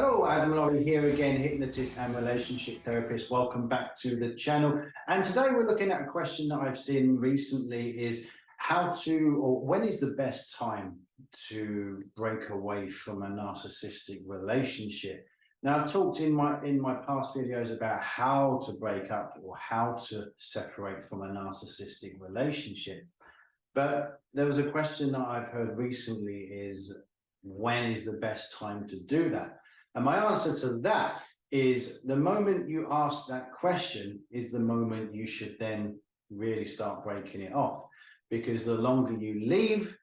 Hello, Adam Laurie here again, hypnotist and relationship therapist. Welcome back to the channel. And today we're looking at a question that I've seen recently is how to, or when is the best time to break away from a narcissistic relationship? Now, I've talked in my past videos about how to break up or how to separate from a narcissistic relationship. But there was a question that I've heard recently is, when is the best time to do that? And my answer to that is the moment you ask that question is the moment you should then really start breaking it off, because the longer you leave,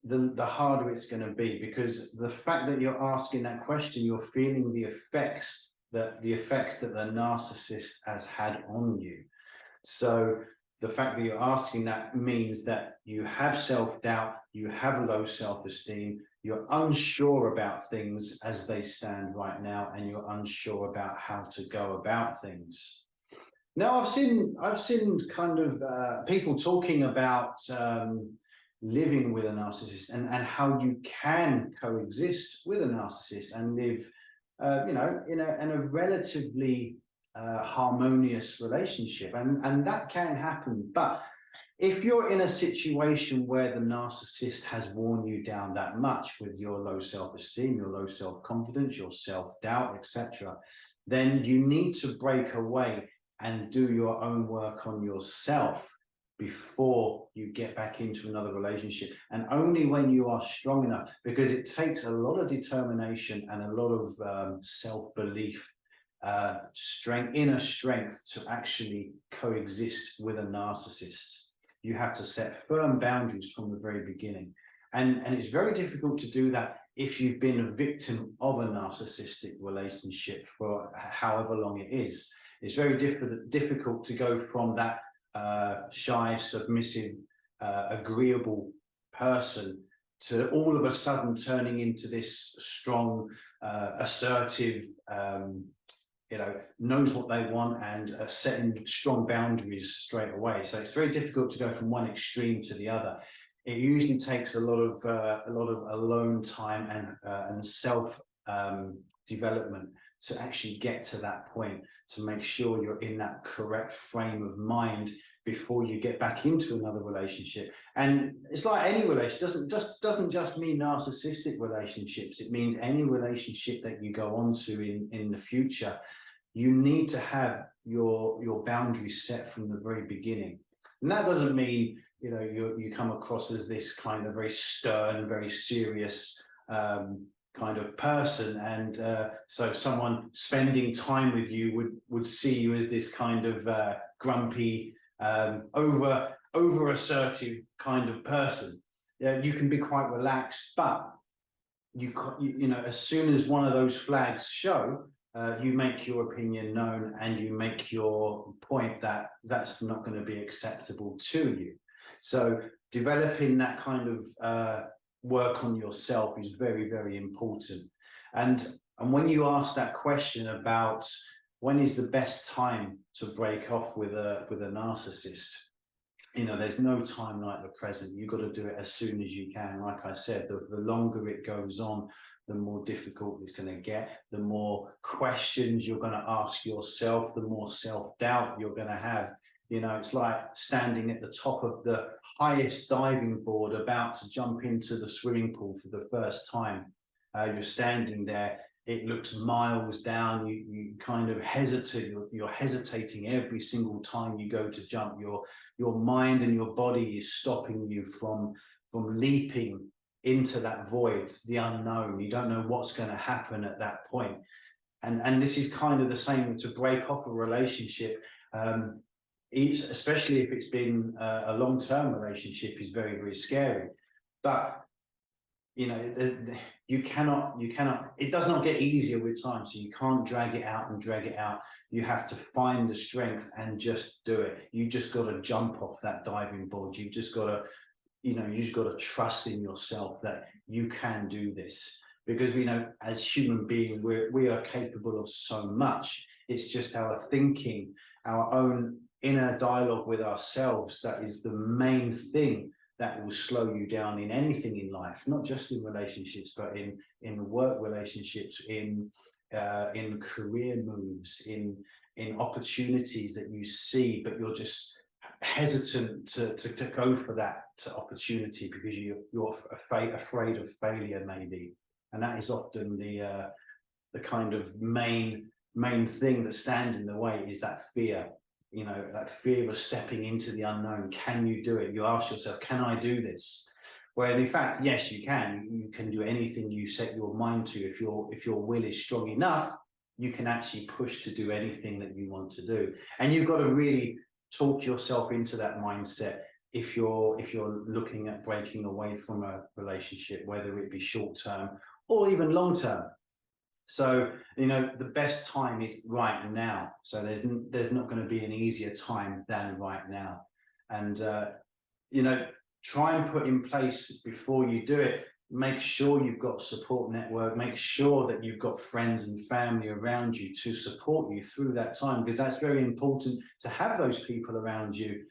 the harder it's going to be, because the fact that you're asking that question, you're feeling the effects that the narcissist has had on you. So the fact that you're asking that means that you have self-doubt, you have low self-esteem, you're unsure about things as they stand right now, and you're unsure about how to go about things. Now, I've seen kind of people talking about living with a narcissist and how you can coexist with a narcissist and live, in a relatively harmonious relationship, and that can happen. But if you're in a situation where the narcissist has worn you down that much with your low self-esteem, your low self-confidence, your self-doubt, etc., then you need to break away and do your own work on yourself before you get back into another relationship. And only when you are strong enough, because it takes a lot of determination and a lot of self-belief, inner strength to actually coexist with a narcissist. You have to set firm boundaries from the very beginning. And it's very difficult to do that if you've been a victim of a narcissistic relationship for however long it is. It's very difficult to go from that shy, submissive, agreeable person to all of a sudden turning into this strong, assertive, knows what they want and setting strong boundaries straight away. So it's very difficult to go from one extreme to the other. It usually takes a lot of alone time and self development to actually get to that point, to make sure you're in that correct frame of mind before you get back into another relationship. And it's like any relationship, doesn't just mean narcissistic relationships. It means any relationship that you go on to in the future. You need to have your boundaries set from the very beginning. And that doesn't mean you come across as this kind of very stern, very serious kind of person, and so someone spending time with you would see you as this kind of grumpy, over assertive kind of person. You can be quite relaxed, but as soon as one of those flags show, you make your opinion known and you make your point that that's not going to be acceptable to you. So developing that kind of work on yourself is very, very important. And when you ask that question about when is the best time to break off with a narcissist, there's no time like the present. You've got to do it as soon as you can. Like I said, the longer it goes on, the more difficult it's going to get, the more questions you're going to ask yourself, the more self-doubt you're going to have. It's like standing at the top of the highest diving board about to jump into the swimming pool for the first time. You're standing there, it looks miles down, you kind of hesitate, you're hesitating every single time you go to jump. Your mind and your body is stopping you from leaping into that void, the unknown. You don't know what's going to happen at that point. And this is kind of the same to break off a relationship. Especially if it's been a long-term relationship, is very, very scary. But you cannot, it does not get easier with time, so you can't drag it out and drag it out. You have to find the strength and just do it. You just got to jump off that diving board. You just got to, you just got to trust in yourself that you can do this, because we know as human beings, we are capable of so much. It's just our thinking, our own inner dialogue with ourselves, that is the main thing that will slow you down in anything in life, not just in relationships, but in work relationships, in in career moves, in opportunities that you see, but you're just hesitant to go for that opportunity because you're afraid of failure, maybe. And that is often the kind of main thing that stands in the way, is that fear. You know, that fear of stepping into the unknown. Can you do it? You ask yourself, can I do this? Well, in fact, yes, you can. You can do anything you set your mind to. If your will is strong enough, you can actually push to do anything that you want to do. And you've got to really talk yourself into that mindset if you're looking at breaking away from a relationship, whether it be short term or even long term. So, you know, the best time is right now. So there's not going to be an easier time than right now. And, you know, try and put in place before you do it, make sure you've got a support network, make sure that you've got friends and family around you to support you through that time, because that's very important to have those people around you.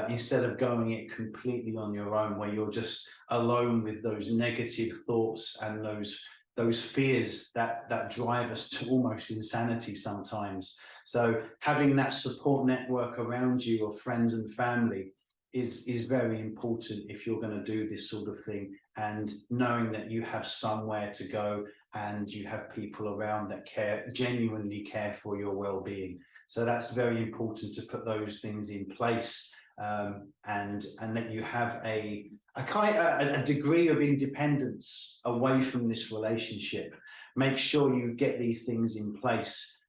Instead of going it completely on your own, where you're just alone with those negative thoughts and those fears that drive us to almost insanity sometimes. So having that support network around you of friends and family is very important if you're going to do this sort of thing, and knowing that you have somewhere to go and you have people around that genuinely care for your well-being. So that's very important to put those things in place, and that you have a degree of independence away from this relationship. Make sure you get these things in place.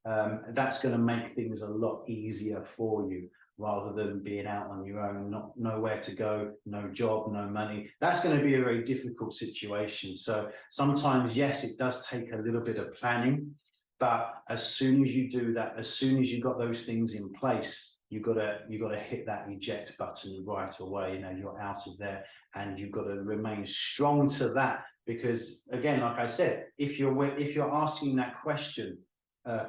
That's going to make things a lot easier for you, rather than being out on your own, nowhere to go, no job, no money. That's going to be a very difficult situation. So sometimes, yes, it does take a little bit of planning, but as soon as you do that, as soon as you've got those things in place, you've got to hit that eject button right away. You know, you're out of there, and you've got to remain strong to that, because again, like I said, if you're asking that question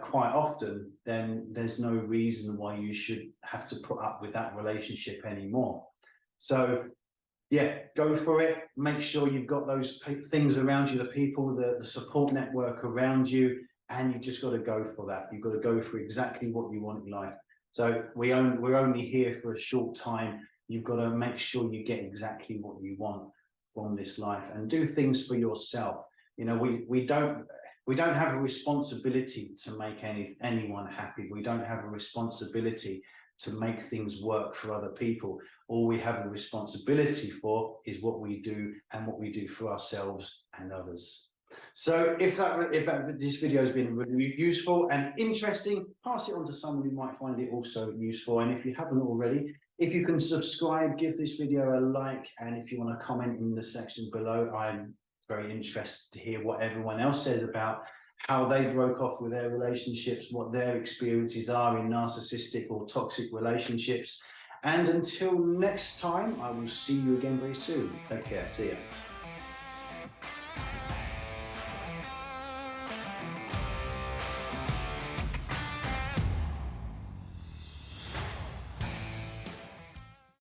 quite often, then there's no reason why you should have to put up with that relationship anymore. So yeah, go for it. Make sure you've got those things around you, the people, the support network around you, and you just got to go for that. You've got to go for exactly what you want in life. So we're only here for a short time. You've got to make sure you get exactly what you want from this life, and do things for yourself. You know, we don't have a responsibility to make anyone happy. We don't have a responsibility to make things work for other people. All we have a responsibility for is what we do, and what we do for ourselves and others. So if this video has been really useful and interesting, pass it on to someone who might find it also useful. And if you haven't already, if you can subscribe, give this video a like, and if you want to comment in the section below, I'm very interested to hear what everyone else says about how they broke off with their relationships, what their experiences are in narcissistic or toxic relationships. And until next time, I will see you again very soon. Take care. See ya.